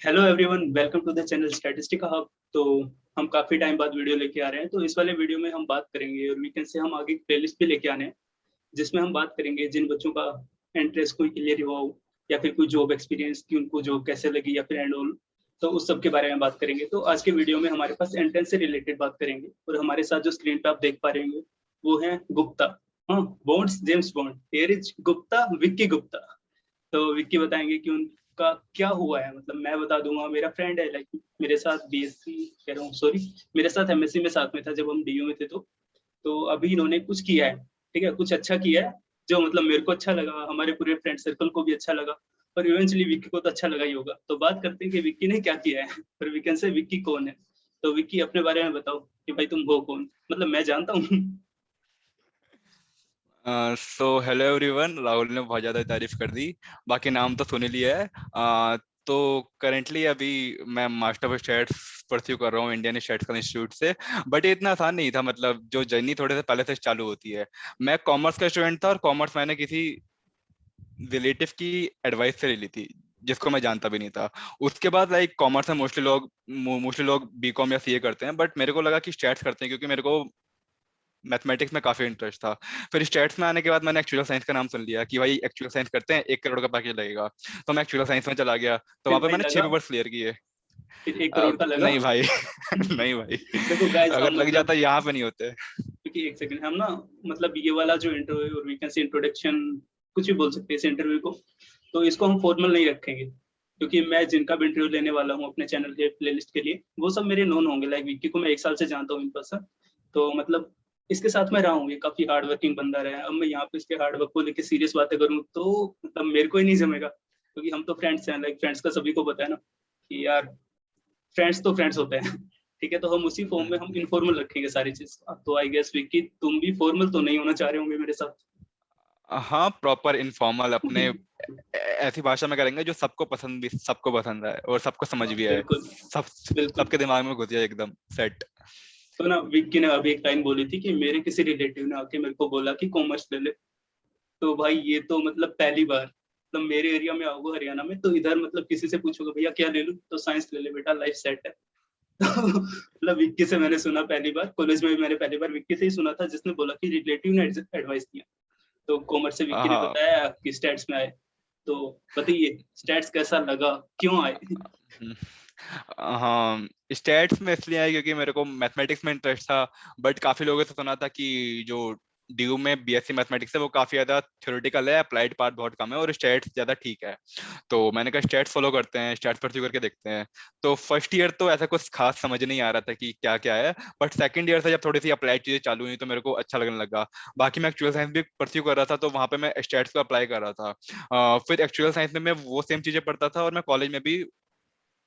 Hello everyone, welcome to the channel Statistica hub. तो हम काफी टाइम बाद वीडियो लेके आ रहे हैं। तो इस वाले वीडियो में हम बात करेंगे और वीकेंड से हम आगे प्लेलिस्ट भी लेके आने हैं, जिसमें हम बात करेंगे जिन बच्चों का एंट्रेंस कोई क्लियर हुआ हो या फिर कोई जॉब एक्सपीरियंस की उनको जॉब कैसे लगी या फिर एंड ऑल। तो उस सब के बारे में बात करेंगे। तो आज के वीडियो में हमारे पास एंट्रेंस से रिलेटेड बात करेंगे और हमारे साथ जो स्क्रीन पे आप देख पा रहे होंगे वो है गुप्ता। हाँ, bonds James bond, here is Gupta, Vicky Gupta. तो विक्की बताएंगे कि उनका क्या हुआ है। मतलब मैं बता दूंगा, मेरा फ्रेंड है, लाइक मेरे साथ बीएससी कह रहा हूँ, सॉरी, मेरे साथ एमएससी में साथ में था जब हम डीयू में थे। तो अभी इन्होंने कुछ किया है, ठीक है, कुछ अच्छा किया है जो मतलब मेरे को अच्छा लगा, हमारे पूरे फ्रेंड सर्कल को भी अच्छा लगा और इवेंचुअली विक्की को तो अच्छा लगा ही होगा। तो बात करते हैं कि विक्की ने क्या किया है और वीकेंड से विक्की कौन है। तो विक्की अपने बारे में बताओ कि भाई तुम हो कौन। मतलब मैं जानता हूँ। So hello everyone. राहुल ने बहुत ज़्यादा तारीफ कर दी। बाकी नाम तो सुन ही लिया है। तो करेंटली अभी मैं मास्टर ऑफ स्टैट्स परस्यू कर रहा हूँ इंडियन स्टैटिस्टिकल इंस्टीट्यूट से। बट ये इतना आसान नहीं था, मतलब जो जर्नी थोड़े से पहले से चालू होती है। मैं कॉमर्स का स्टूडेंट था और कॉमर्स मैंने किसी रिलेटिव की एडवाइस से ले ली थी, जिसको मैं जानता भी नहीं था। उसके बाद लाइक कॉमर्स में मोस्टली लोग बीकॉम या सीए करते हैं, बट मेरे को लगा कि स्टैट्स करते हैं क्योंकि मेरे को मैथमेटिक्स में काफी इंटरेस्ट था। फिर स्टेट्स में आने के बाद मैंने एक्चुअल साइंस का नाम सुन लिया कि भाई एक्चुअल साइंस करते हैं 1 करोड़ का पैकेज लगेगा। तो मैं एक्चुअल साइंस में चला गया, तो फिर वहां पे भाई मैंने छह लगा? पेपर्स क्लियर किए। फिर 1 करोड़ का लगा? नहीं भाई। नहीं भाई। देखो गाइस, अगर हम लग मतलब जाता यहाँ पे नहीं होते। क्योंकि एक सेकंड हम ना, मतलब ये वाला जो इंटरव्यू है और वीकेंड से इंट्रोडक्शन, कुछ भी बोल सकते हैं इस इंटरव्यू को, तो इसको हम फॉर्मल नहीं रखेंगे क्योंकि मैं जिनका भी इंटरव्यू लेने वाला हूँ अपने चैनल के प्लेलिस्ट के लिए वो सब मेरे नोन होंगे। लाइक विक्की को मैं 1 साल से जानता हूँ इन पर्सन। तो मतलब इसके साथ मैं रहा हूँ, ये काफी हार्ड वर्किंग बंदा रहा है। अब मैं यहाँ पे इसके हार्ड वर्क को लेकर सीरियस बातें करूँ तो मतलब मेरे को ही नहीं जमेगा, क्योंकि हम तो फ्रेंड्स हैं। लाइक फ्रेंड्स का सभी को पता है ना कि यार फ्रेंड्स तो फ्रेंड्स होते हैं। ठीक है, तो हम उसी फॉर्म में हम हम्म। इनफॉर्मल रखेंगे सारी चीज। तो आई गेस विक्की तुम भी फॉर्मल तो नहीं होना चाह रहे होंगे मेरे साथ। हाँ, प्रॉपर इनफॉर्मल अपने ऐसी भाषा में करेंगे जो सबको पसंद है और सबको समझ हाँ, भी आए। बिल्कुल सब बिल्कुल। सबके दिमाग में घुस जाए एकदम सेट। तो ना विक्की ने अभी एक लाइन बोली थी कि मेरे किसी रिलेटिव ने आके मेरे को बोला कि कॉमर्स ले ले। तो भाई ये तो मतलब पहली बार, मतलब मेरे एरिया में आओगे हरियाणा में तो इधर मतलब किसी से पूछोगे भैया क्या ले लूं, तो साइंस ले ले बेटा, लाइफ सेट है। तो मतलब विक्की से मैंने सुना पहली बार, कॉलेज में भी मैंने पहली बार विक्की से ही सुना था जिसने बोला कि रिलेटिव ने एडवाइस दिया। तो कॉमर्स से विक्की ने हाँ। बताया कि स्टैट्स में आए। तो बताइए स्टैट्स कैसा लगा, क्यों आए? हम्म। हाँ, स्टैट्स में इसलिए आया क्योंकि मेरे को मैथमेटिक्स में इंटरेस्ट था। बट काफी लोगों से सुना था कि जो ड्यू में बीएससी मैथमेटिक्स है वो काफी ज्यादा थ्योरेटिकल है, अप्लाइड पार्ट बहुत कम है और स्टैट्स ज्यादा ठीक है। तो मैंने कहा स्टैट्स फॉलो करते हैं, स्टैट्स परस्यू करके देखते हैं। तो फर्स्ट ईयर तो ऐसा कुछ खास समझ नहीं आ रहा था कि क्या क्या है। बट सेकंड ईयर से जब थोड़ी सी अप्लाइड चीजें चालू हुई तो मेरे को अच्छा लगने लगा। बाकी मैं एक्चुअल साइंस भी परस्यू कर रहा था, तो वहां पे मैं स्टैट्स को अप्लाई कर रहा था। फिर एक्चुअल साइंस में मैं वो सेम चीजें पढ़ता था और मैं कॉलेज में भी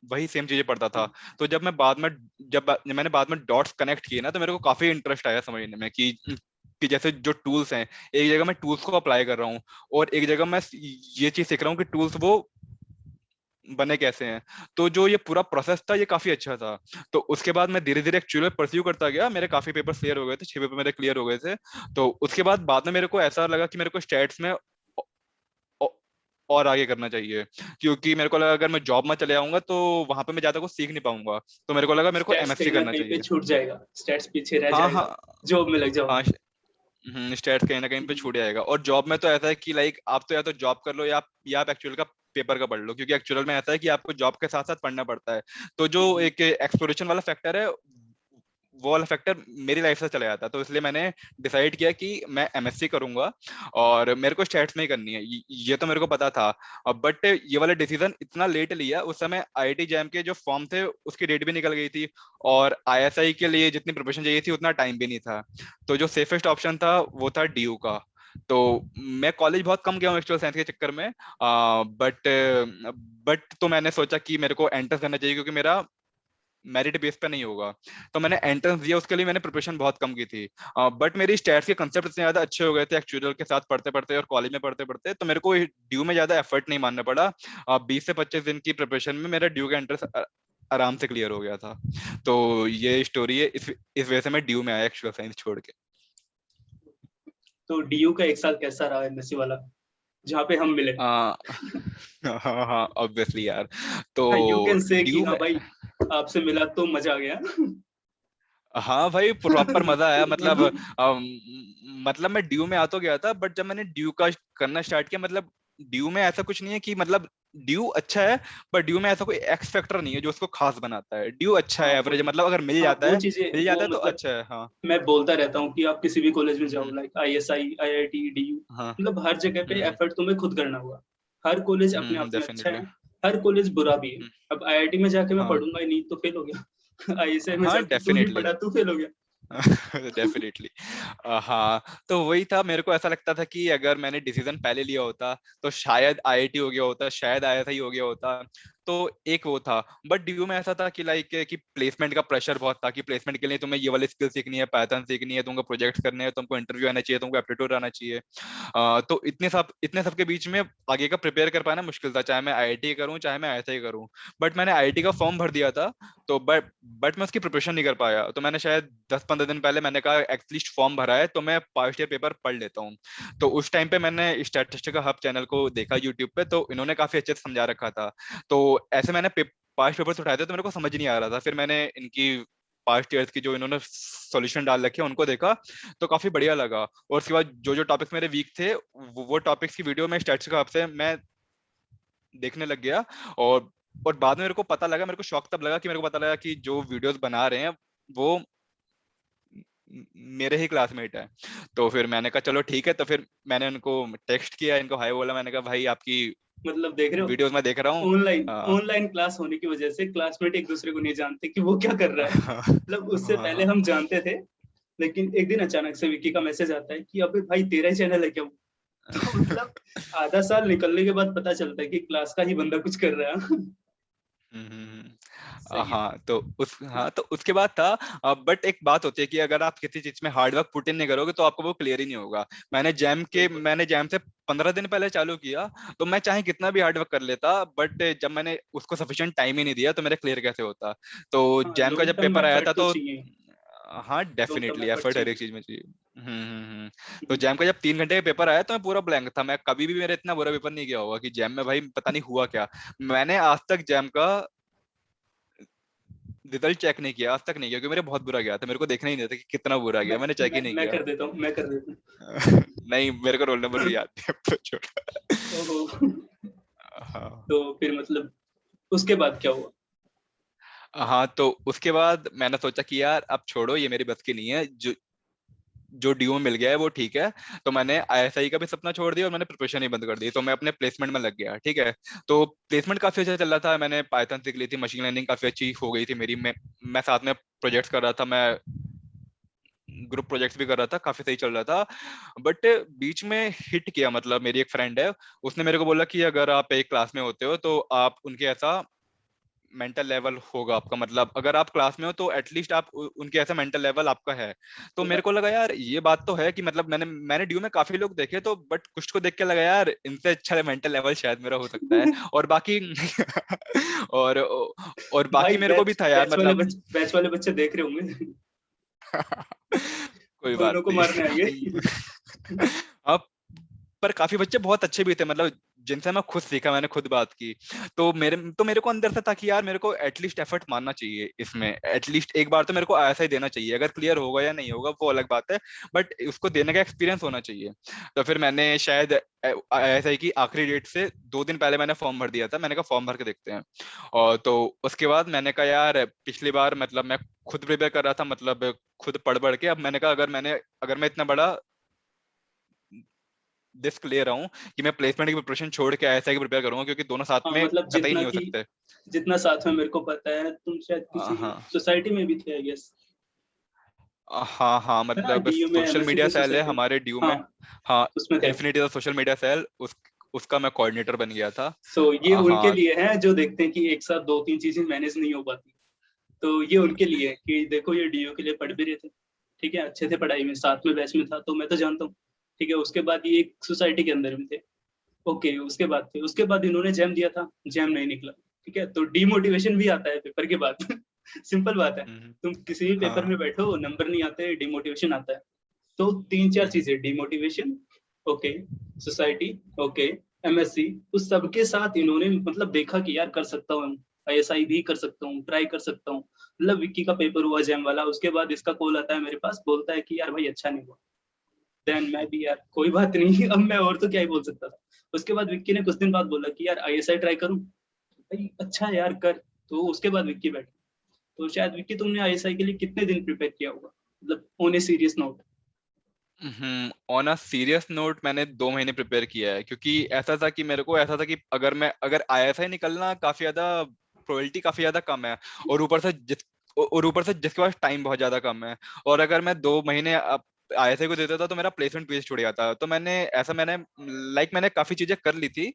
वही सेम चीजें पढ़ता था। तो जब मैंने बाद में डॉट्स कनेक्ट किए ना, तो मेरे को काफी इंटरेस्ट आया समझने में कि जैसे जो टूल्स हैं, एक जगह मैं टूल्स को अप्लाई कर रहा हूँ और एक जगह मैं ये चीज सीख रहा हूँ कि टूल्स वो बने कैसे हैं। तो जो ये पूरा प्रोसेस था ये काफी अच्छा था। तो उसके बाद मैं धीरे धीरे एक्चुअली परस्यू करता गया, मेरे काफी पेपर क्लियर हो गए थे, 6 पेपर मेरे क्लियर हो गए थे। तो उसके बाद में मेरे को ऐसा लगा कि मेरे को स्टैट्स में औ- और आगे करना चाहिए, क्योंकि मेरे को लगा अगर मैं जॉब में चले जाऊंगा तो वहां पे मैं ज्यादा कुछ सीख नहीं पाऊंगा। तो मेरे को लगा मेरे को स्टैट्स एमएससी कहीं ना करना कहीं पे चाहिए। छूट जाएगा, स्टैट्स पीछे रह हाँ हाँ। जाएगा, जॉब में लग हाँ। जाओगे। स्टैट्स कहीं ना कहीं पे छूट जाएगा और जॉब में तो ऐसा है कि लाइक आप तो या तो जॉब कर लो या आप एक्चुअल का पेपर का पढ़ लो, क्योंकि एक्चुअल में ऐसा है कि आपको जॉब के साथ साथ पढ़ना पड़ता है। तो जो एक एक्सप्लोरेशन वाला फैक्टर है, वो वाला फैक्टर मेरी लाइफ से चला जाता है। तो इसलिए मैंने डिसाइड किया कि मैं एमएससी करूंगा और मेरे को स्टैट्स में ही करनी है। ये तो मेरे को पता था। बट ये वाला डिसीजन इतना लेट लिया, उस समय आईआईटी जैम के जो फॉर्म थे उसकी डेट भी निकल गई थी और आईएसआई के लिए जितनी प्रिपरेशन चाहिए थी उतना टाइम भी नहीं था। तो जो सेफेस्ट ऑप्शन था वो था डीयू का। तो मैं कॉलेज बहुत कम गया हूँ एक्चुअल साइंस के चक्कर में। बट बट तो मैंने सोचा कि मेरे को एंट्रेंस करना चाहिए क्योंकि मेरा मेरिट बेस पे नहीं होगा। तो मैंने एंट्रेंस दिया, उसके लिए मैंने प्रिपरेशन बहुत कम की थी। बट मेरी स्टैट्स के कंसेप्ट इतने ज्यादा अच्छे हो गए थे एक्चुअल के साथ पढ़ते पढ़ते और कॉलेज में पढ़ते पढ़ते, तो मेरे को ड्यू में ज्यादा एफर्ट नहीं मानना पड़ा। 20 से 25 दिन की प्रिपरेशन में मेरा ड्यू का एंट्रेंस आराम से क्लियर हो गया था। तो ये स्टोरी है, इस वजह से मैं ड्यू में आया एक्चुअल साइंस छोड़ के। तो डीयू का 1 साल कैसा रहा एमएससी वाला? जहाँ पे हम मिले। हाँ हाँ ऑब्वियसली यार। तो हाँ, यू कैन से कि ड्यू हाँ में, भाई आपसे मिला तो मजा आ गया। हाँ भाई प्रॉपर मजा आया। मतलब मतलब मैं ड्यू में आ तो गया था, बट जब मैंने ड्यू का करना स्टार्ट किया, मतलब ड्यू में ऐसा कुछ नहीं है कि मतलब ड्यू अच्छा है, पर ड्यू में ऐसा कोई एक्स फैक्टर नहीं है जो उसको खास बनाता है। ड्यू अच्छा हाँ है, एवरेज, वही। मतलब अगर हाँ वो मिल चीजें वो जाता है तो मतलब अच्छा है। हाँ। मैं बोलता रहता हूँ कि आप किसी भी कॉलेज में जाओ, hmm. Like ISI, IIT, DU, हाँ। मतलब हर जगह पे हम्म। एफर्ट तुम्हें खुद करना होगा। हर कॉलेज अपने आप में अच्छा डेफिनेटली। है, हर कॉलेज बुरा भी है। अब IIT में जाके मैं हाँ। पढ़ूंगा ही नहीं तो फेल हो गया। ISI में हाँ जाके तू नहीं डेफिनेटली। पढ़ा तू फेल हो गया। डेफिनेटली। हाँ, तो वही था, मेरे को ऐसा लगता था कि अगर मैंने डिसीजन पहले लिया होता तो शायद आईआईटी हो गया होता, शायद आईआईटी हो गया होता। तो एक वो था। बट ड्यू में ऐसा था कि लाइक कि प्लेसमेंट का प्रेशर बहुत था कि प्लेसमेंट के लिए तुम्हें ये वाली स्किल सीखनी है, पैटर्न सीखनी है, तुमको प्रोजेक्ट्स करने हैं, तुमको इंटरव्यू आना चाहिए, तुमको एप्टीट्यूड आना चाहिए। तो इतने सब के बीच में आगे का प्रिपेयर कर पाना मुश्किल था, चाहे मैं आईआईटी करूं चाहे मैं ऐसा ही करूं। बट मैंने आईआईटी का फॉर्म भर दिया था। तो बट मैं उसकी प्रिपरेशन नहीं कर पाया। तो मैंने शायद 10-15 दिन पहले मैंने कहा एटलीस्ट फॉर्म भरा है तो मैं पास्ट ईयर पेपर पढ़ लेता हूँ। तो उस टाइम पे मैंने स्टैटिस्टिका हब चैनल को देखा यूट्यूब पे, तो इन्होंने काफी अच्छे से समझा रखा था। तो ऐसे मैंने पास्ट पेपर्स उठाए थे तो मेरे को समझ नहीं आ रहा था, फिर मैंने इनकी पास्ट ईयर्स की जो इन्होंने सॉल्यूशन डाल रखे हैं उनको देखा, तो काफी बढ़िया लगा। और उसके बाद जो जो टॉपिक्स मेरे वीक थे वो टॉपिक्स की वीडियो में स्टैटिस्टिका हब से मैं देखने लग गया। और बाद में मेरे को पता लगा, मेरे को शौक तब लगा कि मेरे को पता लगा कि जो वीडियोस बना रहे हैं वो मेरे ही क्लासमेट है। तो फिर मैंने कहा चलो ठीक है, तो फिर मैंने उनको टेक्स्ट किया, इनको हाय बोला, मैंने कहा भाई आपकी मतलब देख रहे वीडियोस मैं देख रहा हो, हूँ। ऑनलाइन हाँ ऑनलाइन क्लास होने की वजह से क्लासमेट एक दूसरे को नहीं जानते कि वो क्या कर रहा है। हाँ मतलब उससे पहले हाँ हम जानते थे, लेकिन एक दिन अचानक से विकी का मैसेज आता है कि अबे भाई तेरा ही चैनल है क्या वो? तो मतलब आधा साल निकलने के बाद पता चलता है कि क्लास का ही बंदा कुछ कर रहा है। सही है। हाँ तो उसके बाद था। बट एक बात होती है कि अगर आप किसी चीज में हार्ड वर्क पुट इन नहीं करोगे तो आपको वो क्लियर ही नहीं होगा। बिल्कुल। मैंने जैम से 15 दिन पहले चालू किया, तो मैं चाहे कितना भी हार्ड वर्क कर लेता, बट जब मैंने उसको सफिशिएंट टाइम ही नहीं दिया तो मेरा क्लियर कैसे होता। तो हाँ, जैम का लॉन्ग जब टर्म पेपर आया एफर्ट था तो तो चाहिए। हाँ long term definitely effort effort हर चाहिए। एक चीज में चाहिए। तो जैम का जब 3 घंटे का पेपर आया तो मैं पूरा ब्लैंक था। मैं कभी भी मेरा इतना बुरा पेपर नहीं गया होगा कि जैम में भाई पता नहीं हुआ क्या। मैंने आज तक जैम का रिजल्ट चेक नहीं किया, आज तक नहीं किया, क्योंकि मेरे बहुत बुरा गया था, मेरे को देखना ही नहीं था कि कितना बुरा मैं गया, मैंने चेक ही नहीं मैं किया। कर देता हूँ, मैं कर देता नहीं मेरे को रोल नंबर भी याद नहीं, अब तो छोड़। हूँ। ओहो। हाँ। तो फिर मतलब उसके बाद क्या हुआ? हाँ तो उसके बाद मैंने सोचा कि यार अब छोड़ो, ये मेरी बस की नहीं है, जो ड्यू में मिल गया है वो ठीक है। तो मैंने आईएसआई का भी सपना छोड़ दिया और मैंने प्रिपरेशन ही बंद कर दी, तो मैं अपने प्लेसमेंट में लग गया। ठीक है। तो प्लेसमेंट काफी अच्छा चल रहा था, मैंने पाइथन सीख ली थी, मशीन लर्निंग काफी अच्छी हो गई थी मेरी। मैं साथ में प्रोजेक्ट्स कर रहा था, मैं ग्रुप प्रोजेक्ट्स भी कर रहा था, काफी सही चल रहा था। बट बीच में हिट किया, मतलब मेरी एक फ्रेंड है, उसने मेरे को बोला कि अगर आप एक क्लास में होते हो तो आप उनके ऐसा मेंटल लेवल होगा आपका, मतलब अगर आप क्लास में हो तो एटलीस्ट आप उनके ऐसा मेंटल लेवल आपका है। तो मेरे होगा। को लगा यार ये बात तो है कि मतलब मैंने ड्यू में काफी लोग देखे, तो बट कुछ को देख के लगा यार इनसे अच्छा मेंटल लेवल शायद मेरा हो सकता है। और बाकी और और भाई बाकी मेरे को भी था यार, मतलब बैच वाले बच्चे देख रहे होंगे। कोई बात दोनों को मारने नहीं। आएंगे। अब पर काफी बच्चे बहुत अच्छे भी थे, मतलब जिनसे मैं खुद सीखा, मैंने खुद बात की। तो मेरे को अंदर से था कि यार मेरे को एटलीस्ट एफर्ट मारना चाहिए इसमें, एटलीस्ट एक बार तो मेरे को ऐसा ही देना चाहिए, अगर क्लियर होगा या नहीं होगा वो अलग बात है, बट उसको देने का एक्सपीरियंस होना चाहिए। तो फिर मैंने शायद ऐसा ही कि आखिरी डेट से 2 दिन पहले मैंने फॉर्म भर दिया था, मैंने कहा फॉर्म भर के देखते हैं। और तो उसके बाद मैंने कहा यार पिछली बार मतलब मैं खुद प्रिपेयर कर रहा था, मतलब खुद पढ़ पढ़ के, अब मैंने कहा अगर मैं इतना बड़ा रिस्क ले रहा हूँ कि मैं प्लेसमेंट की प्रिपरेशन छोड़ के ऐसा की प्रिपेयर करूंगा, क्योंकि दोनों साथ हाँ में मतलब कतई नहीं हो सकते। जितना साथ में मेरे को पता है, तुम शायद किसी हाँ सोसाइटी में भी थे आई गेस, हाँ हाँ, है ना? मतलब DU में सोशल एमएससी मीडिया की सेल है सोसाइटी। हमारे ड्यू हाँ, में। हाँ, उसमें थे। इन्फिनिटी सोशल मीडिया सेल, उसका मैं कोऑर्डिनेटर बन गया था। सो ये उनके हाँ। लिए है जो देखते हैं कि एक साथ दो तीन चीजें मैनेज नहीं हो पाती। तो ये उनके लिए है कि देखो ये DU के लिए पढ़ भी रहे थे, ठीक है, अच्छे थे पढ़ाई में, साथ में बैच में था तो मैं तो जानता हूँ। ठीक है, उसके बाद ये एक सोसाइटी के अंदर भी थे। ओके, उसके बाद इन्होंने जैम दिया था, जैम नहीं निकला। ठीक है, तो डीमोटिवेशन भी आता है पेपर के बाद। सिंपल बात है। हम्म, तुम किसी भी पेपर हाँ। में बैठो, नंबर नहीं आते, डिमोटिवेशन आता है। तो तीन चार चीजें, demotivation, okay, society, okay, MSc, उस सबके साथ इन्होंने मतलब देखा कि यार कर सकता हूँ, आईएसआई भी कर सकता हूँ, ट्राई कर सकता हूँ। मतलब विक्की का पेपर हुआ जैम वाला, उसके बाद इसका कॉल आता है मेरे पास, बोलता है कि यार भाई अच्छा नहीं हुआ। देन मैं भी यार कोई बात नहीं, अब मैं और तो क्या ही बोल सकता था। उसके बाद विक्की ने कुछ दिन बाद बोला कि यार आईएसआई ट्राई करूँ, भाई अच्छा यार कर। तो उसके बाद विक्की बैठा। तो शायद विक्की तुमने आईएसआई के लिए कितने दिन प्रिपेयर किया होगा, मतलब on a serious note? On a serious note मैंने 2 महीने प्रिपेयर किया है, क्योंकि ऐसा था कि मेरे को ऐसा था कि अगर आईएसआई निकलना काफी ज्यादा प्रोबेबिलिटी काफी ज्यादा कम है, और ऊपर से जिसके पास टाइम बहुत ज्यादा कम है। और अगर मैं 2 महीने आईएसआई को देता था तो मेरा प्लेसमेंट पीछे छूट जाता। तो मैंने काफी चीजें कर ली थी,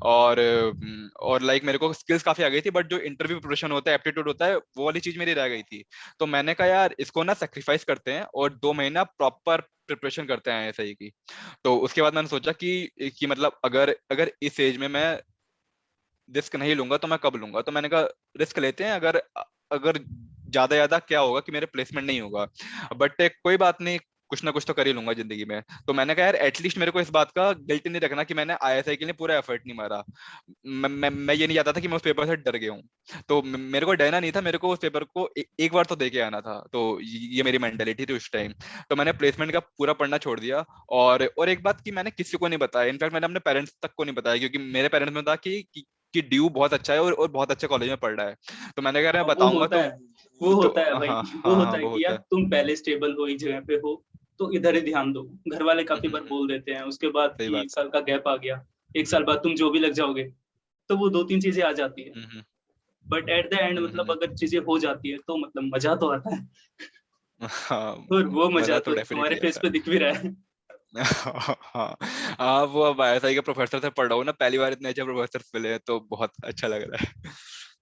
और लाइक मेरे को स्किल्स काफी आ गई थी, बट जो इंटरव्यू प्रिपरेशन होता है, एप्टीट्यूड होता है, वो वाली चीज मेरी रह गई थी। तो मैंने कहा यार इसको ना सेक्रीफाइस करते हैं और 2 महीना प्रॉपर प्रिपरेशन करते हैं एसआई की। तो उसके बाद मैंने सोचा कि मतलब अगर अगर इस एज में मैं रिस्क नहीं लूंगा तो मैं कब लूंगा। तो मैंने कहा रिस्क लेते हैं, अगर अगर ज्यादा ज्यादा क्या होगा कि मेरे प्लेसमेंट नहीं होगा, बट कोई बात नहीं, कुछ ना कुछ तो कर ही लूंगा जिंदगी में। तो मैंने कहा यार एटलीस्ट मेरे को इस बात का गिल्ट नहीं रखना कि मैंने आईएसआई के लिए पूरा एफर्ट नहीं मारा। मैं ये नहीं चाहता था कि मैं उस पेपर से डर गया हूँ। तो मेरे को डरना नहीं था, मेरे को उस पेपर को एक बार तो दे के आना था। तो ये मेरी मेंटेलिटी थी उस टाइम। तो मैंने प्लेसमेंट का पूरा पढ़ना छोड़ दिया। और एक बात कि मैंने किसी को नहीं बताया, इनफैक्ट मैंने अपने पेरेंट्स तक को नहीं बताया, क्योंकि मेरे पेरेंट्स में था कि ड्यू बहुत अच्छा है और बहुत अच्छे कॉलेज में पढ़ रहा है। तो मैंने कहा मैं हाँ, वो बताऊंगा होता तो है, वो तो होता है भाई। हाँ वो हाँ हाँ होता है वो कि होता यार है। तुम पहले स्टेबल हो, एक जगह पे हो, तो इधर ही ध्यान दो। घर वाले काफी बार हम्म, बोल देते हैं, उसके बाद सही कि बात एक है। साल का गैप आ गया, एक साल बाद तुम जो भी लग जाओगे, तो वो दो तीन चीजें आ जाती है। हम्म बट एट द एंड हम्म मतलब हम्म, अगर चीजें हो जाती है तो मतलब मजा तो आता है। हाँ और वो मजा मजा तो तो तुम्हारे डेफिनेटली फेस आता पे है। दिख भी रहा है। हाँ हाँ, वो अब आईएसआई के प्रोफेसर से पढ़ रहा हूँ ना, पहली बार इतने अच्छे प्रोफेसर मिले हैं, तो बहुत अच्छा लग रहा है।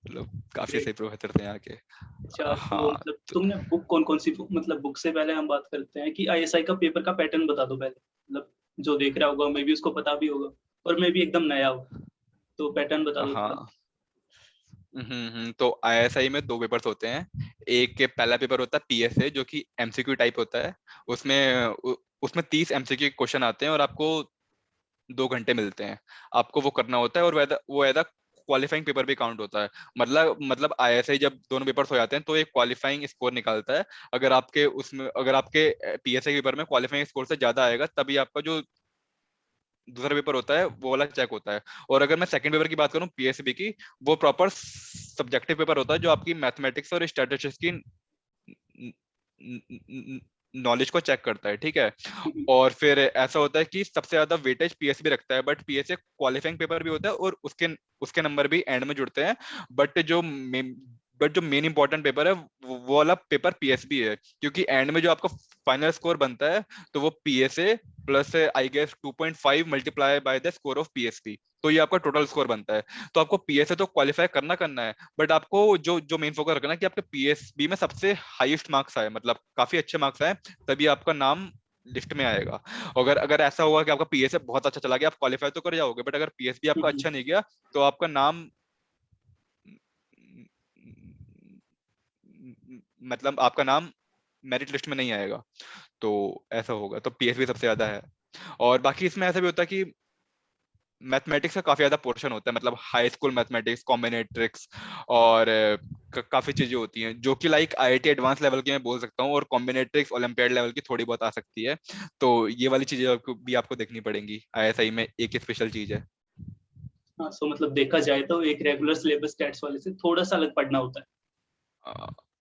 मतलब काफी सही ग्रेट। प्रोफेसर थे यहाँ के। अच्छा, तो हाँ मतलब तो, तुमने बुक कौन कौन सी मतलब बुक से पहले हम बात करते हैं कि आईएसआई का पेपर का पैटर्न बता दो पहले, मतलब जो देख रहा होगा मे भी उसको पता भी होगा, और मे भी एकदम नया हो, तो पैटर्न बता दो थोड़ा। हाँ तो आईएसआई में 2 पेपर्स होते हैं। एक के पहला पेपर होता है पीएसए, जो कि एमसीक्यू टाइप होता है। उसमें 30 एमसीक्यू क्वेश्चन आते हैं और आपको 2 घंटे मिलते हैं। आपको वो करना होता है, और वो एदा क्वालिफाइंग पेपर भी काउंट होता है। मतलब आईएसआई जब दोनों पेपर्स हो जाते हैं तो एक क्वालिफाइंग स्कोर निकालता है। अगर आपके पीएसए पेपर में क्वालिफाइंग स्कोर से ज्यादा आएगा, तभी आपका जो दूसरा पेपर होता है वो वाला चेक होता है। और अगर मैं सेकंड पेपर की बात करूं पीएसबी की, वो प्रॉपर सब्जेक्टिव पेपर होता है, जो आपकी मैथमेटिक्स और स्टैटिस्टिक्स की नॉलेज को चेक करता है, ठीक है। और फिर ऐसा होता है कि सबसे ज्यादा वेटेज पीएसबी रखता है, बट पीएसए क्वालिफाइंग पेपर भी होता है और उसके उसके नंबर भी एंड में जुड़ते हैं। बट जो बट जो मेन इंपॉर्टेंट पेपर है वो वाला पेपर पीएसबी है, क्योंकि एंड में जो आपका फाइनल स्कोर बनता है, तो वो PSA plus I guess 2.5 multiply by the score of PSB, तो ये आपका टोटल स्कोर बनता है। तो आपको पीएसए तो क्वालिफाई करना करना है, बट आपको जो जो मेन फोकस रखना है कि आपके पीएसबी में सबसे हाईएस्ट मार्क्स आए, मतलब काफी अच्छे मार्क्स आए, तभी आपका नाम लिस्ट में आएगा। अगर अगर ऐसा हुआ कि आपका पीएसए बहुत अच्छा चला गया, आप क्वालिफाई तो कर जाओगे, बट अगर पीएसबी आपका अच्छा नहीं गया, तो आपका नाम मतलब आपका नाम मेरिट लिस्ट में नहीं आएगा। तो ऐसा होगा, तो पीएसबी सबसे ज्यादा है। और बाकी इसमें ऐसा भी होता है कि मैथमेटिक्स का काफी ज्यादा पोर्शन होता है, मतलब हाई स्कूल मैथमेटिक्स, कॉम्बिनेट्रिक्स, और काफी चीजें होती हैं जो कि लाइक आईआईटी एडवांस लेवल की मैं बोल सकता हूँ, और कॉम्बिनेट्रिक्स ओलंपियाड लेवल की थोड़ी बहुत आ सकती है। तो ये वाली चीजें आपको देखनी पड़ेंगी, आईएसआई में एक स्पेशल चीज है। हाँ, सो मतलब देखा जाए तो एक रेगुलर सिलेबस स्टैट्स वाले से थोड़ा सा अलग पढ़ना होता है।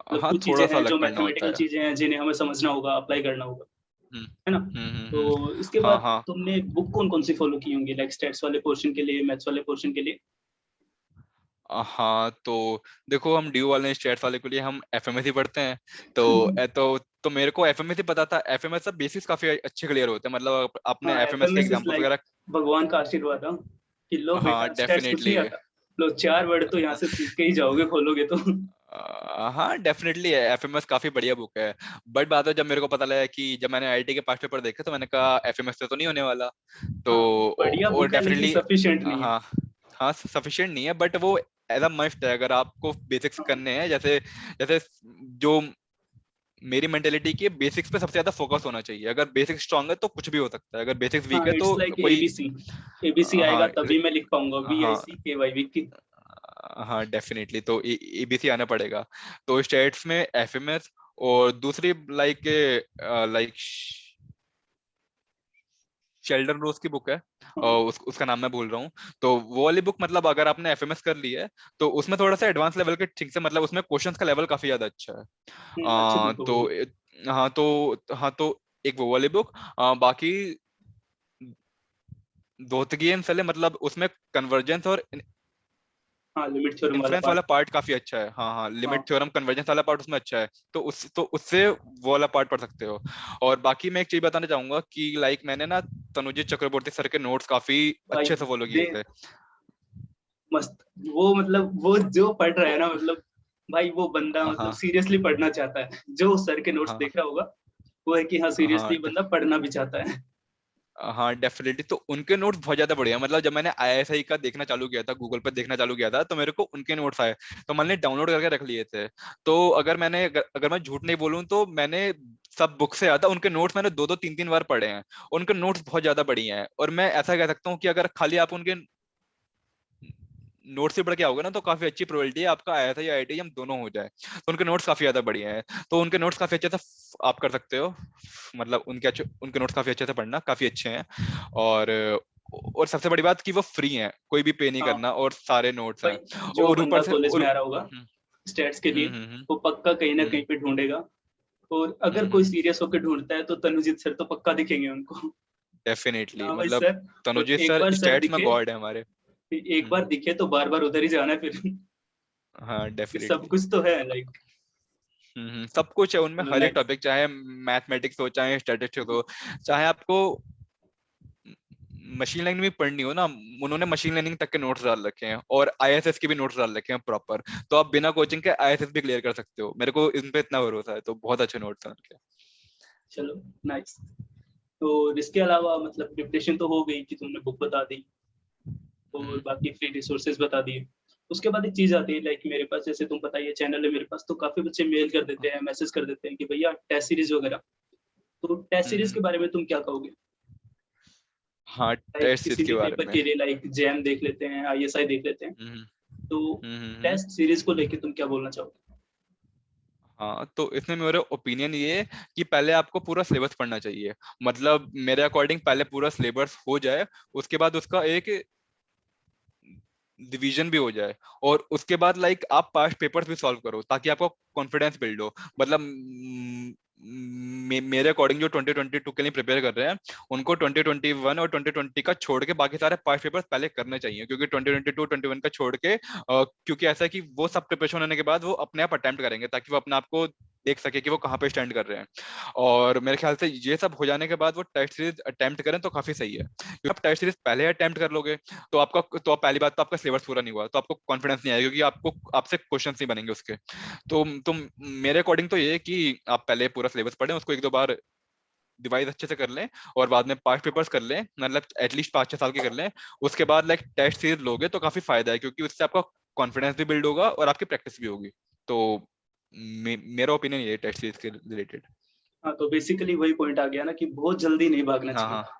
मतलब हाँ कुछ चीजें थोड़ा सा हैं अलग जो पढ़ना होता मैथमेटिकल है। चीजें हैं जिन्हें हमें समझना होगा, अप्लाई करना होगा, हम्म है ना? हम्म। तो इसके हाँ बाद हाँ तुमने बुक कौन कौन सी फॉलो की होंगी, लाइक स्टैट्स वाले पोर्शन के लिए, मैथ्स वाले पोर्शन के लिए? हाँ तो देखो, हम ड्यू वाले स्टेट्स वाले के लिए हम एफएमएस पढ़ते हैं। तो तो मेरे को एफएमएस ही पता था। एफएमएस सब बेसिक्स काफी अच्छे क्लियर होते हैं, मतलब हाँ, आपने एफएमएस के एफएमएस इज एग्जांपल्स लाइक वगैरह। भगवान का आशीर्वाद, हाँ, कि लो हाँ बेटा स्टैट्स कुछ डेफिनेटली नहीं आता, लो 4 वर्ड तो यहाँ से सीख के ही जाओगे खोलोगे तो। हाँ डेफिनेटली है, एफएमएस काफी बढ़िया बुक है। बट बात है, जब मेरे को पता लगा कि जब मैंने आईआईटी के पास्ट पेपर देखे, तो मैंने कहा एफएमएस से तो नहीं होने वाला। तो हाँ, बढ़िया और बुक है लेकिन डेफिनेटली सफिशिएंट नहीं है। हाँ हाँ सफिशिएंट नहीं है, बट वो एज अ मस्ट है अगर आपको बेसिक्स हाँ, करने हैं, जैसे जैसे जो मेरी मेंटेलिटी की बेसिक्स पे सबसे ज्यादा फोकस होना चाहिए। अगर बेसिक्स स्ट्रांग है तो कुछ भी हो सकता है, अगर बेसिक्स वीक हाँ, है तो इट्स लाइक कोई। एबीसी। एबीसी आएगा हाँ तभी मैं लिख पाऊंगा, वी आई हाँ सी के वाई विक्की। हाँ डेफिनेटली, तो एबीसी आना पड़ेगा। तो स्टेट्स में एफएमएस, और दूसरी लाइक लाइक शेल्डन रोज की बुक है, हाँ। उसका नाम मैं भूल रहा हूँ। तो वो वाली बुक, मतलब अगर आपने एफएमएस कर ली है तो उसमें थोड़ा सा एडवांस लेवल के ठीक से, मतलब उसमें क्वेश्चंस का लेवल काफी ज्यादा अच्छा है। अच्छी बुक है वो तो भी। हाँ तो एक वो वाली बुक। बाकी धोतगी एंड सले, मतलब उसमें कन्वर्जेंस और हाँ, लिमिट थ्योरम वाला इन्फ्लुएंस वाला पार्ट। पार्ट काफी अच्छा है। हाँ हाँ, लिमिट हाँ। थ्योरम कन्वर्जेंस वाला पार्ट उसमें अच्छा है। तो उससे वो वाला पार्ट पढ़ सकते हो। और बाकी मैं एक चीज बताना चाहूंगा कि लाइक मैंने ना तनुजीत चक्रवर्ती सर के नोट्स काफी भाई अच्छे से फॉलो किए दे थे। मस्त। वो मतलब वो जो पढ़ रहा है ना, मतलब भाई वो बंदा मतलब हाँ सीरियसली पढ़ना चाहता है, जो सर के नोट्स हाँ देख रहा होगा वो है कि हाँ हाँ सीरियसली बंदा पढ़ना भी चाहता है। हाँ डेफिनेटली, तो उनके नोट्स बहुत ज्यादा बढ़िया हैं। मतलब जब मैंने आईएसआई का देखना चालू किया था, गूगल पर देखना चालू किया था, तो मेरे को उनके नोट्स आए, तो मैंने डाउनलोड करके रख लिए थे। तो अगर मैं झूठ नहीं बोलूं तो मैंने सब बुक से ज्यादा उनके नोट्स मैंने दो दो तीन तीन बार पढ़े हैं। उनके नोट्स बहुत ज्यादा बढ़िया हैं, और मैं ऐसा कह सकता हूँ कि अगर खाली आप उनके नोट से पढ़ के आओगे ना, तो काफी अच्छी प्रोबेबिलिटी है आपका आईआईटी या आईआईटी हम दोनों हो जाए। तो उनके नोट्स काफी ज्यादा बढ़िया हैं, तो उनके नोट्स काफी अच्छे से आप कर सकते हो। मतलब उनके नोट्स काफी अच्छे से पढ़ना, काफी अच्छे हैं। और और सबसे बड़ी बात कि वो फ्री हैं, कोई भी पे नहीं हाँ करना, और सारे नोट्स भाई, हैं। जो और बंदा ऊपर से कॉलेज और में आ रहा होगा स्टैट्स के लिए, हम्म वो पक्का कहीं ना हम्म कहीं पे ढूंढेगा। और अगर कोई हम्म सीरियस होकर ढूंढता है तो तनुजीत सर तो पक्का दिखेंगे उनको। डेफिनेटली, हाँ भाई मतलब सर। और तनुजीत एक सर बार सर स्टेट्स में दिखे, गॉड है हमारे। एक बार दिखे तो बार बार उधर ही जाना है फिर। हाँ ये सब डेफिनेटली। कुछ तो है लाइक। सब कुछ है उनमें, चलो हर एक नेक्स्ट। टॉपिक, चाहे मैथमेटिक्स हो, चाहे स्टैटिस्टिक्स हो, चाहे आपको मशीन लर्निंग भी पढ़नी हो ना, उन्होंने मशीन लर्निंग तक के नोट्स डाल रखे हैं, और आईएसएस के भी नोट्स डाल रखे हैं प्रॉपर। तो आप बिना कोचिंग के आईएसएस भी क्लियर कर सकते हो, मेरे को इन पे इतना भरोसा है। तो बहुत अच्छे नोट्स हैं उनके। चलो नाइस। तो इसके अलावा मतलब प्रिपरेशन तो हो गई कि तुमने बुक बता दी और हम्म बाकी फ्री रिसोर्सेज बता दिए। उसके बाद एक चीज आती है लाइक मेरे पास, जैसे तुम बताइए चैनल है मेरे पास, तो काफी बच्चे मेल कर देते हैं, मैसेज कर देते हैं कि भैया टेस्ट सीरीज वगैरह। तो टेस्ट सीरीज हम्म के बारे में तुम क्या कहोगे? हाँ, लाइक टेस्ट सीरीज किसी के भी बारे पेपर में। के लिए लाइक जैम देख लेते हैं, आईएसआई देख लेते हैं। हम्म तो हम्म टेस्ट सीरीज को लेके तुम क्या बोलना चाहोगे? हाँ, तो इसमें मेरा ओपिनियन ये है कि पहले आपको पूरा सिलेबस पढ़ना चाहिए। मतलब मेरे अकॉर्डिंग पहले पूरा सिलेबस हो जाए, उसके बाद उसका एक डिवीजन भी हो जाए, और उसके बाद लाइक आप पास्ट पेपर्स भी सॉल्व करो, ताकि आपको कॉन्फिडेंस बिल्ड हो। मतलब मेरे अकॉर्डिंग जो 2022 के लिए प्रिपेयर कर रहे हैं, उनको 2021 और 2020 का छोड़ के बाकी सारे पास्ट पेपर्स पहले करने चाहिए, क्योंकि 2022 21 का छोड़ के क्योंकि ऐसा है कि वो सब प्रिपरेशन होने के बाद वो अपने आप अटेम्प्ट करेंगे, ताकि वो अपने आप को देख सके कि वो कहाँ पे स्टैंड कर रहे हैं। और मेरे ख्याल से ये सब हो जाने के बाद वो टेस्ट सीरीज अटेम्प्ट करें तो काफी सही है, क्योंकि आप टेस्ट सीरीज पहले अटेम्प्ट कर लोगे तो पहली बात तो आपका सिलेबस पूरा नहीं हुआ, तो आपको कॉन्फिडेंस नहीं आएगा, क्योंकि आपको आपसे क्वेश्चंस नहीं बनेंगे उसके। तो मेरे अकॉर्डिंग तो ये है कि आप पहले पूरा सिलेबस पढ़ें, उसको एक दो बार डिवाइस अच्छे से कर लें, और बाद में पास्ट पेपर्स कर लें, मतलब एटलीस्ट 5-6 साल के कर लें। उसके बाद लाइक टेस्ट सीरीज लोगे तो काफी फायदा है, क्योंकि उससे आपका कॉन्फिडेंस भी बिल्ड होगा और आपकी प्रैक्टिस भी होगी। तो मेरा ओपिनियन ये है टेस्ट सीरीज के रिलेटेड। हाँ, तो बेसिकली वही पॉइंट आ गया ना कि बहुत जल्दी नहीं भागना हाँ चाहिए। हाँ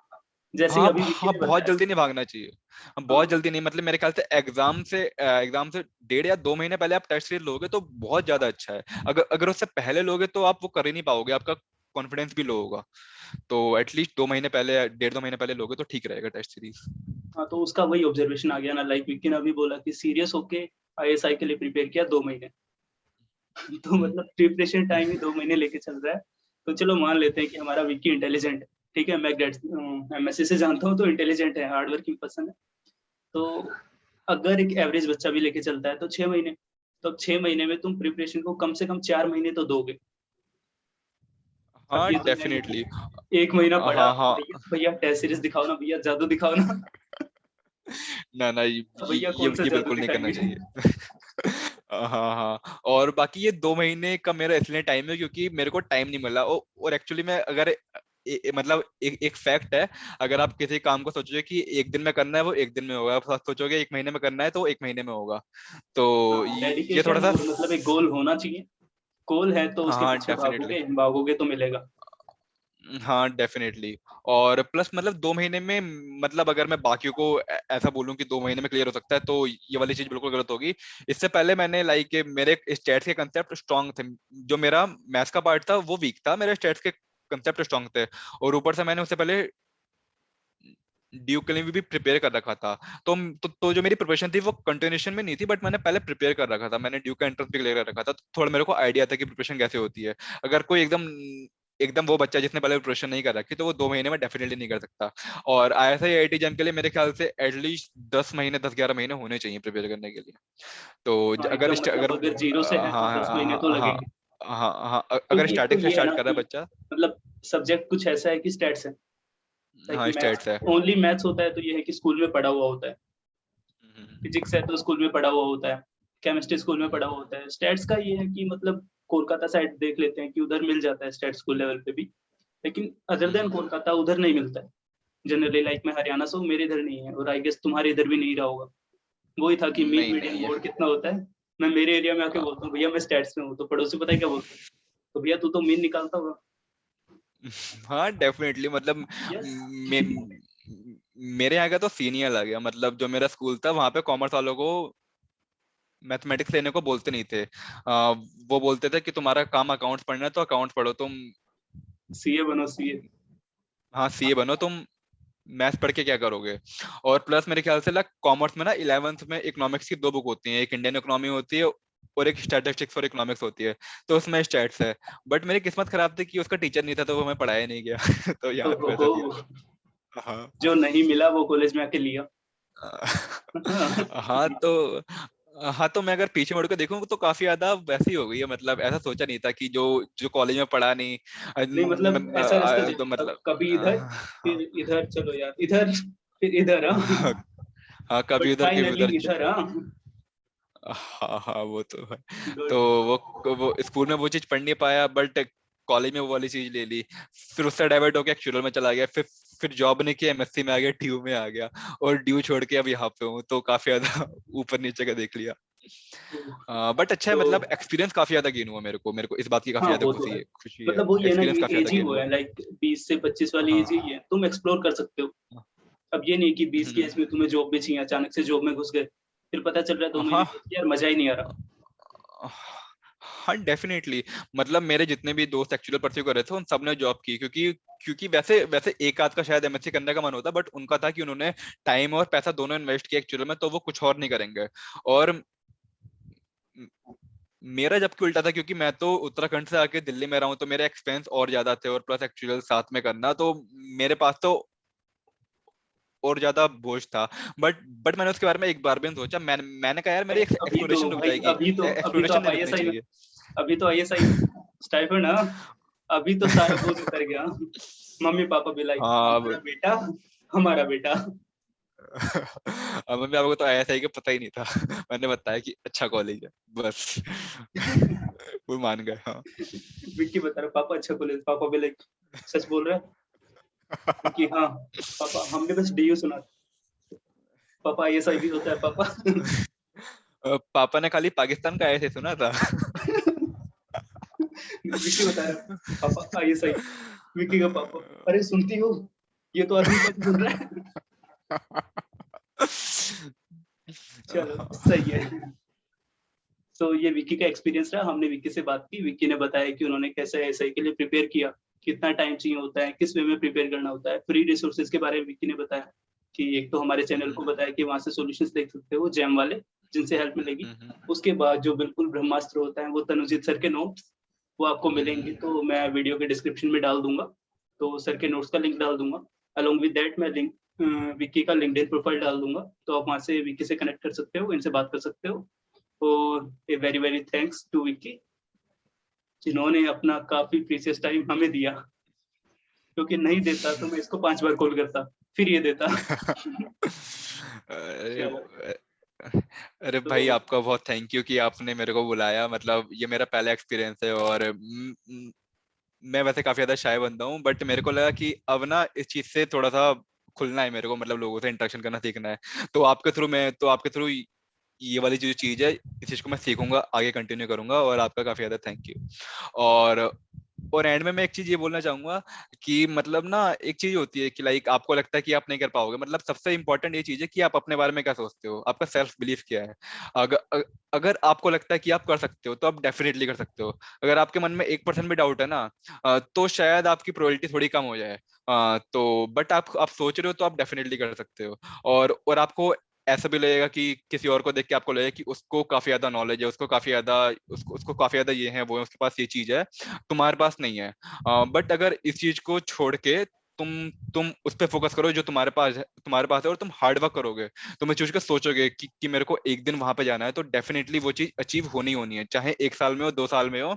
जैसे कि हाँ अभी विकी हाँ, ने बहुत बताया। जल्दी नहीं भागना चाहिए। हाँ, बहुत हाँ। जल्दी नहीं, मतलब मेरे ख्याल से एग्जाम से 1.5 या 2 महीने पहले आप टेस्ट सीरीज लोगे तो बहुत ज्यादा अच्छा है। अगर अगर उससे पहले लोगे तो आप वो कर ही नहीं पाओगे, आपका कॉन्फिडेंस भी लो होगा। तो एटलीस्ट 2 महीने पहले, 1.5-2 महीने पहले लोगे तो ठीक रहेगा टेस्ट सीरीज। हाँ, तो उसका वही ऑब्जर्वेशन आ गया ना, लाइक विक्की ने अभी बोला कि सीरियस होके आईएसआई के लिए प्रिपेयर किया 2 महीने। तो मतलब प्रिपरेशन टाइम ही 2 महीने लेके चल रहा है। तो चलो मान लेते हैं कि हमारा विक्की इंटेलिजेंट है। ठीक है, मैं ग्रेड एमएससी से जानता हूँ तो इंटेलिजेंट है, हार्ड वर्किंग पर्सन है। तो अगर एक एवरेज बच्चा भी लेके चलता है तो 6 महीने। तो अब 6 महीने में तुम प्रिपरेशन को कम से कम 4 महीने तो दोगे। अब हाँ ये तो नहीं डेफिनेटली। कि एक महीना पढ़ा, हाँ हाँ भैया भैया टेस्ट सीरीज दिखाओ ना, भैया जादू दिखाओ ना। ना ना, अब भैया कौन सा ये जादू बिल्कुल नहीं करना दिखाएंगे? चाहिए। हाँ हाँ, और बाकी ये 2 महीने का मेरा इसलिए टाइम है क्योंकि मेरे को टाइम नहीं मिला, और एक्चुअली मैं अगर मतलब एक फैक्ट है, अगर आप किसी काम को सोचोगे कि एक दिन में करना है वो एक दिन में होगा, आप सोचोगे 1 महीने में करना है तो वो 1 महीने में होगा। तो हाँ, ये थोड़ा डेडिकेशन सा और मतलब एक गोल होना चाहिए। गोल है तो उसके हाँ पीछे डेफिनेटली। भागोगे भागोगे तो मिलेगा। हाँ डेफिनेटली। और प्लस मतलब 2 महीने में, मतलब अगर मैं बाकियों को ऐसा बोलूं कि 2 महीने में क्लियर हो सकता है, तो ये वाली चीज बिल्कुल गलत होगी। इससे पहले मैंने लाइक मेरे स्टैट्स के कंसेप्ट स्ट्रांग थे। जो मेरा मैथ्स का पार्ट था वो वीक था, मेरे स्टैट्स के कंसेप्ट स्ट्रांग थे। और ऊपर से मैंने उससे पहले ड्यूक के लिए भी प्रिपेयर कर रखा था। तो जो मेरी प्रिपरेशन थी वो कंटिन्यूशन में नहीं थी, बट मैंने पहले प्रिपेयर कर रखा था, मैंने ड्यूक का एंट्रेंस भी क्लियर कर रखा था, तो थोड़ा मेरे को आइडिया था कि प्रिपरेशन कैसे होती है। अगर कोई एकदम एकदम वो बच्चा जिसने पहले प्रिपरेशन नहीं कर रखी, तो वो 2 महीने में डेफिनेटली नहीं कर सकता। और ISI IIT जैम के लिए मेरे ख्याल से एटलीस्ट 10 महीने 10-11 महीने होने चाहिए प्रिपेयर करने के लिए। तो हाँ अगर एकदम, मतलब अगर जीरो से है तो हाँ 10 महीने तो हाँ हाँ लगेंगे। हाँ हाँ, अगर क्योंकि एक तो स्टार्टिंग से ये है स्टार्ट ना कर रहा है कि बच्चा। मतलब सब्जेक्ट कुछ ऐसा है कि स्टैट्स है, लाइक हाँ मैथ्स, स्टेट्स है। ओनली मैथ्स होता है तो ये है कि स्कूल में पढ़ा हुआ होता है। फिजिक्स है तो स्कूल में पढ़ा हुआ होता है। केमिस्ट्री स्कूल में पढ़ा हुआ होता है। स्टैट्स का ये है कि मतलब कोलकाता साइड देख लेते हैं कि उधर मिल जाता है स्टैट्स स्कूल लेवल पे भी, लेकिन अदर देन कोलकाता उधर नहीं मिलता है जनरली। लाइक मैं हरियाणा से हूँ, मेरे इधर नहीं है, और आई गेस तुम्हारे इधर भी नहीं रहा होगा। वही था कि मीन नहीं मीडियन नहीं है। बोर्ड कितना होता है। मैं मेरे एरिया में आके बोलता हूँ भैया मैं स्टैट्स में हूँ, तो पड़ोसी पता है क्या बोलते हैं, तो भैया तू तो मीन निकालता होगा। हाँ डेफिनेटली, मतलब यस। मे, मेरे यहाँ का तो सीनियर आ गया, मतलब जो मेरा स्कूल था वहां पे कॉमर्स वालों को मैथमेटिक्स लेने को बोलते नहीं थे। वो बोलते थे कि तुम्हारा काम अकाउंट्स पढ़ना है तो अकाउंट्स पढ़ो तुम। सीए बनो सीए। हाँ सीए बनो तुम, मैथ्स पढ़ के क्या करोगे। और प्लस मेरे ख्याल से लग कॉमर्स में ना 11th में इकोनॉमिक्स की 2 बुक होती हैं, एक इंडियन इकोनॉमी होती है और एक स्टैटिस्टिक्स और इकोनॉमिक्स होती है। तो उसमें स्टैट्स है, बट मेरी किस्मत खराब थी कि उसका टीचर नहीं था, तो वो हमें पढ़ाया नहीं गया। तो यहाँ पे वैसा हो, सीन था। हाँ। जो नहीं मिला वो कॉलेज में आके लिया। हाँ तो हाँ तो मैं अगर पीछे मुड़ के देखूं तो काफी ज्यादा वैसी ही हो गई है, मतलब ऐसा सोचा नहीं था कि जो जो कॉलेज में पढ़ा नहीं। नहीं मतलब ऐसा रास्ता तो देखो, मतलब कभी इधर फिर इधर, चलो यार इधर फिर इधर, हाँ। हाँ कभी बट उधर कभी फाइनली उधर। इधर, हाँ। हाँ हाँ वो तो है। तो गुड। वो स्कूल में वो चीज पढ़ नहीं पाया, बट कॉलेज में वो वाली चीज ले ली। फिर उससे डाइवर्ट होकर एक्चुअल में चला गया, फिर जॉब नहीं किया, MSc में आ गया, ड्यू में आ गया। और ड्यू छोड़ के अब यहाँ पे हूँ, तो काफी ज्यादा ऊपर नीचे का देख लिया। बट अच्छा है, तो मतलब एक्सपीरियंस काफी ज्यादा गेन हुआ मेरे को इस बात की काफी हाँ ज्यादा वो तो खुशी है। है, खुशी है। मतलब वो ये ना, एक्सपीरियंस ये काफी ज्यादा एज ही गेन वो हुआ। है, लाइक 20 से 25 वाली हाँ एज ही है, तुम एक्सप्लोर कर सकते हो। अब ये नहीं कि 20 की एज में तुम्हें जॉब भी चाहिए, अचानक से जॉब में घुस गए, फिर पता चल रहा है 2 महीने हाँ बाद कि यार मजा ही नहीं आ रहा। हाँ डेफिनेटली, मतलब मेरे जितने भी दोस्त एक्चुअल परस्यू कर रहे थे उन सब ने जॉब की, क्योंकि क्योंकि वैसे वैसे एक आध का शायद MSc करने का मन होता, बट उनका था कि उन्होंने टाइम और पैसा दोनों इन्वेस्ट किया एक्चुअल में, तो वो कुछ और नहीं करेंगे। और मेरा जबकि उल्टा था, क्योंकि मैं तो उत्तराखंड से आके दिल्ली में रहा हूँ, तो मेरे एक्सपेंस और ज्यादा थे, और प्लस एक्चुअल साथ में करना, तो मेरे पास तो और ज्यादा बोझ था। बट मैंने उसके बारे में एक बार भी नहीं सोचा, मैंने कहा यार मेरी अभी तो एक्सप्लोरेशन रुक भाई, जाएगी, अभी तो एक्सप्लोरेशन आप नहीं रुकनी आईएसआई, चाहिए। अभी तो आईएसआई स्टाइपेंड ना, अभी तो सारा बोझ उतर गया। मम्मी पापा भी लाइक हाँ हमारा बेटा, हमारा बेटा। मम्मी पापा को तो ऐसा ही कि पता ही नहीं था। मैंने बताया कि अच्छा कॉलेज है, बस। वो मान गए, हाँ। विक्की बता रहा पापा अच्छा कॉलेज, पापा भी लाइक सच बोल रहा है। विक्की हाँ पापा, हमने बस डीयू सुना था। पापा आईएसआई भी होता है पापा। पापा ने खाली पाकिस्तान का ऐसे सुना था। विक्की बता रहा पापा आईएसआई। विक्की का पापा, अरे सुनती हो, ये तो आदमी सच बोल रहा है। चलो सही है। तो ये विक्की का एक्सपीरियंस रहा, हमने विक्की से बात की, विक्की ने बताया कि उन्होंने कैसे एसआई के लिए प्रिपेयर किया, कितना टाइम चाहिए होता है, किस वे में प्रिपेयर करना होता है। फ्री रिसोर्सेज के बारे में विक्की ने बताया कि एक तो हमारे चैनल को बताया कि वहां से सॉल्यूशंस देख सकते हो जैम वाले, जिनसे हेल्प मिलेगी। उसके बाद जो बिल्कुल ब्रह्मास्त्र होता है वो तनुजीत सर के नोट्स, वो आपको मिलेंगे, तो मैं वीडियो के डिस्क्रिप्शन में डाल दूंगा, तो सर के नोट्स का लिंक डाल दूंगा। अलोंग विद दैट मैं लिंक विक्की का लिंक्डइन प्रोफाइल डाल दूंगा, तो आप वहां से विक्की से कनेक्ट कर सकते हो, इनसे बात कर सकते हो। और a very very thanks to Vicky, जिन्होंने अपना काफी प्रीशियस टाइम हमें दिया, क्योंकि नहीं देता तो मैं इसको 5 बार कॉल करता, फिर ये देता। अरे चलो। अरे तो भाई आपका बहुत थैंक यू कि आपने मेरे को बुलाया, मतलब ये मेरा पहला एक्सपीरियंस है, और मैं वैसे काफी ज्यादा शाय बंदा हूँ, बट मेरे को लगा कि अब ना इस चीज से थोड़ा सा खुलना है मेरे को, मतलब लोगों से इंटरेक्शन करना सीखना है। तो आपके थ्रू ये वाली जो चीज है, इस चीज को मैं सीखूंगा, आगे कंटिन्यू करूंगा, और आपका काफी ज्यादा थैंक यू। और एंड में मैं एक चीज ये बोलना चाहूंगा कि मतलब ना, एक चीज होती है कि लाइक आपको लगता है कि आप नहीं कर पाओगे, मतलब सबसे इंपॉर्टेंट ये चीज है कि आप अपने बारे में क्या सोचते हो, आपका सेल्फ बिलीफ क्या है। अगर आपको लगता है कि आप कर सकते हो तो आप डेफिनेटली कर सकते हो। अगर आपके मन में 1% भी डाउट है ना, तो शायद आपकी प्रोबेबिलिटी थोड़ी कम हो जाए। तो बट आप सोच रहे हो तो आप डेफिनेटली कर सकते हो। और आपको ऐसा भी लगेगा कि किसी और को देख के आपको लगेगा कि उसको काफी ज्यादा नॉलेज है, उसको काफी ज्यादा, उसको काफी ज्यादा ये है वो है, उसके पास ये चीज है, तुम्हारे पास नहीं है। बट अगर इस चीज को छोड़ के तुम उस पर फोकस करो जो तुम्हारे पास है, और तुम हार्ड वर्क करोगे, तुम इस चीज को सोचोगे कि मेरे को एक दिन वहां पे जाना है, तो डेफिनेटली वो चीज अचीव होनी होनी है, चाहे 1 साल में हो, 2 साल में हो,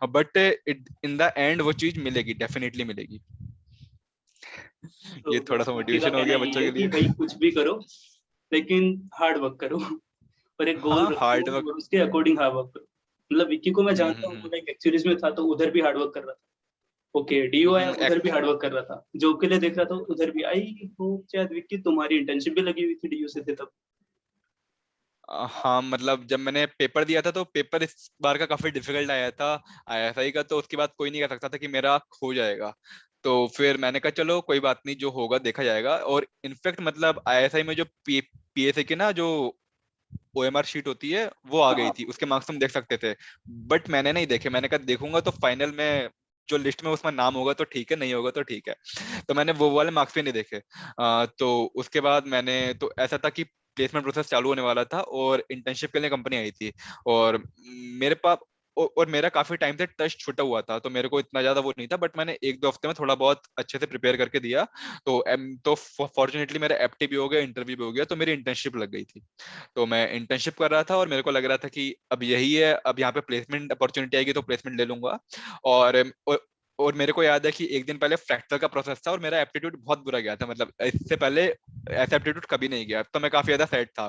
बट इन द एंड वो चीज मिलेगी, डेफिनेटली मिलेगी। तो ये थोड़ा बस सा विक्की का मोटिवेशन हो कहना गया यही बच्चों है के कि लिए। भाई कुछ भी करो, लेकिन हार्ड वर्क करो और एक गोल हाँ, रखो हार्ड वर्क। और उसके अकॉर्डिंग हार्ड वर्क करो। मतलब विक्की को मैं जानता हूँ, वो हम्म लाइक एक्चुअलीज में था तो उधर भी हार्ड वर्क कर रहा था। ओके, डीओ आया, उधर भी एक्ट हार्ड वर्क कर रहा था, जॉब के लिए देख रहा था, उधर भी आई हो। शायद विक्की तुम्हारी इंटर्नशिप भी लगी हुई थी डीयू से थे तब। हाँ, मतलब जब मैंने पेपर दिया था तो पेपर इस बार का काफी डिफिकल्ट आया था आईएसआई का, तो उसके बाद कोई नहीं कह सकता था कि मेरा हो जाएगा। तो फिर मैंने कहा चलो कोई बात नहीं, जो होगा देखा जाएगा। और इनफैक्ट मतलब आईएसआई में जो पीएसए की ना जो ओएमआर शीट होती है वो आ हाँ गई हाँ। थी, उसके मार्क्स तुम देख सकते थे। बट मैंने नहीं देखे, मैंने कहा देखूंगा तो फाइनल में जो लिस्ट में उसमें नाम होगा तो ठीक है, नहीं होगा तो ठीक है। तो मैंने वो वाले मार्क्स भी नहीं देखे। तो उसके बाद मैंने, तो ऐसा था कि प्लेसमेंट प्रोसेस चालू होने वाला था और इंटर्नशिप के लिए कंपनी आई थी। और मेरे पास और मेरा काफी टाइम से टच छूटा हुआ था, तो मेरे को इतना ज्यादा वो नहीं था, बट मैंने 1-2 हफ्ते में थोड़ा बहुत अच्छे से प्रिपेयर करके दिया। तो फॉर्चुनेटली मेरा एप्टी भी हो गया, इंटरव्यू भी हो गया, तो मेरी इंटर्नशिप लग गई थी। तो मैं इंटर्नशिप कर रहा था और मेरे को लग रहा था कि अब यही है, अब यहाँ पे प्लेसमेंट अपॉर्चुनिटी आएगी तो प्लेसमेंट ले लूंगा। और मेरे को याद है कि एक दिन पहले फ्रैक्चर का प्रोसेस था और मेरा एप्टीट्यूड बहुत बुरा गया था, मतलब इससे पहले ऐसा एप्टीट्यूड कभी नहीं गया, तो मैं काफी ज्यादा सैड था।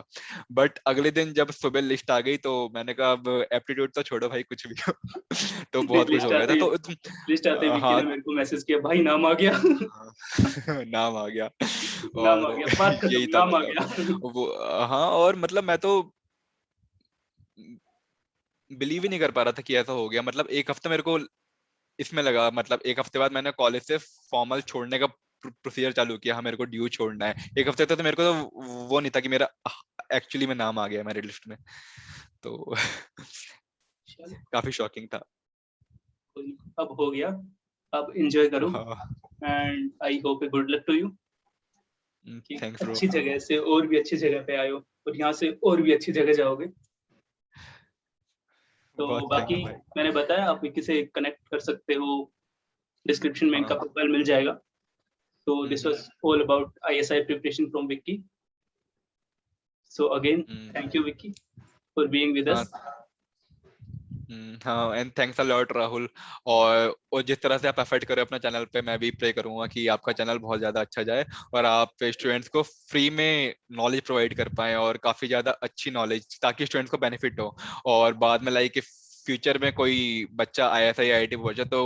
बट अगले दिन जब सुबह लिस्ट आ गई तो मैंने कहा अब एप्टीट्यूड तो छोड़ो भाई, कुछ भी हो। तो बहुत कुछ लिस्ट हो गया आते था। ही तो लिस्ट आते ही विक्की हाँ। ने मेरे को मैसेज किया, भाई नाम आ गया नाम आ गया। नाम आ और गया, बात यही खत्म, था नाम आ मतलब गया वो। हाँ, और मतलब मैं तो बिलीव ही नहीं कर पा रहा था कि ऐसा हो गया। मतलब 1 हफ्ता मेरे को इसमें लगा, मतलब 1 हफ्ते बाद मैंने कॉलेज से फॉर्मल छोड़ने का प्रोसीजर चालू किया। हाँ, मेरे को ड्यू छोड़ना है। 1 हफ्ते तक तो मेरे को तो वो नहीं था कि मेरा एक्चुअली में नाम आ गया मेरी लिस्ट में। तो चलो काफी शॉकिंग था। कोई नहीं, अब हो गया, अब एंजॉय करो हाँ, and I hope a good luck to you कि थैंक्स ब्रो। अच्छी जगह से और भी अच्छी जगह पे आए हो और यहाँ से और भी अच्छी जगह जाओगे। तो बहुत थैंक बाकी यू भाई। मैंने बताया आप विक्की से कनेक्ट कर सकते हो, डिस्क्रिप्शन में इनका हाँ। प्रोफाइल मिल जाएगा। तो this hmm was all about ISI preparation from Vicky. So again hmm, thank you Vicky for being with हाँ। अस। हाँ, and thanks a lot Rahul. और जिस तरह से आप एफर्ट करें अपने चैनल पे, मैं भी प्रे करूंगा कि आपका चैनल बहुत ज्यादा अच्छा जाए और आप स्टूडेंट्स को फ्री में नॉलेज प्रोवाइड कर पाएं, और काफी ज्यादा अच्छी नॉलेज, ताकि स्टूडेंट्स को बेनिफिट हो। और बाद में लाइक फ्यूचर में कोई बच्चा आईएसआई आईआईटी पहुंचा तो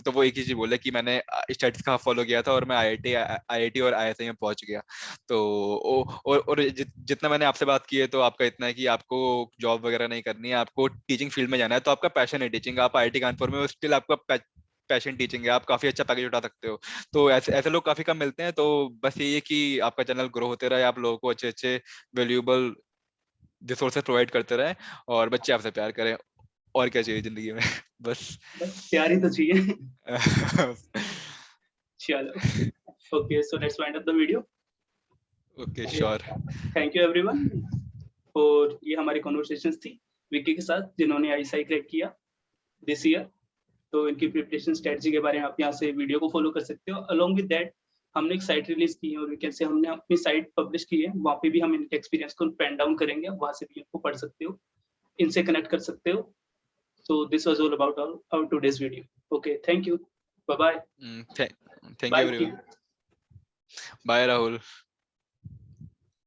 वो एक ही चीज बोले कि मैंने स्टडीज का फॉलो किया था और मैं आईआईटी और आईएसआई में पहुंच गया। तो जितना मैंने आपसे बात की है, तो आपका इतना है कि आपको जॉब वगैरह नहीं करनी है, आपको टीचिंग फील्ड में जाना है, तो आपका पैशन है टीचिंग, आप आईआईटी कानपुर में हो, स्टिल आपका पैशन टीचिंग है, आप काफी अच्छा पैकेज उठा सकते हो। तो ऐसे ऐसे लोग काफी कम मिलते हैं। तो बस यही है कि आपका चैनल ग्रो होते रहे, आप लोगों को अच्छे अच्छे वैल्यूएबल रिसोर्सेज प्रोवाइड करते रहे, और बच्चे आपसे प्यार करें। और क्या चाहिए जिंदगी में बस। बस प्यार ही तो चाहिए चलो okay, so let's wind up the video. Okay, sure. Thank you everyone. और ये हमारी कॉन्वर्सेशंस थी विक्की के साथ, जिन्होंने आईएसआई क्रैक किया दिस ईयर। तो इनकी प्रिपरेशन स्ट्रेटजी के बारे में आप यहाँ से वीडियो को फॉलो कर सकते हो। अलोंग विद दैट हमने एक साइट रिलीज की है और वीकेंड से हमने अपनी साइट पब्लिश की है, वहाँ पे भी हम इनके एक्सपीरियंस को पेन डाउन करेंगे, वहाँ से भी इनको पढ़ सकते हो, इनसे कनेक्ट कर सकते हो। So this was all about our today's video. Okay, thank you, bye bye thank you bye. Everyone. Bye Rahul.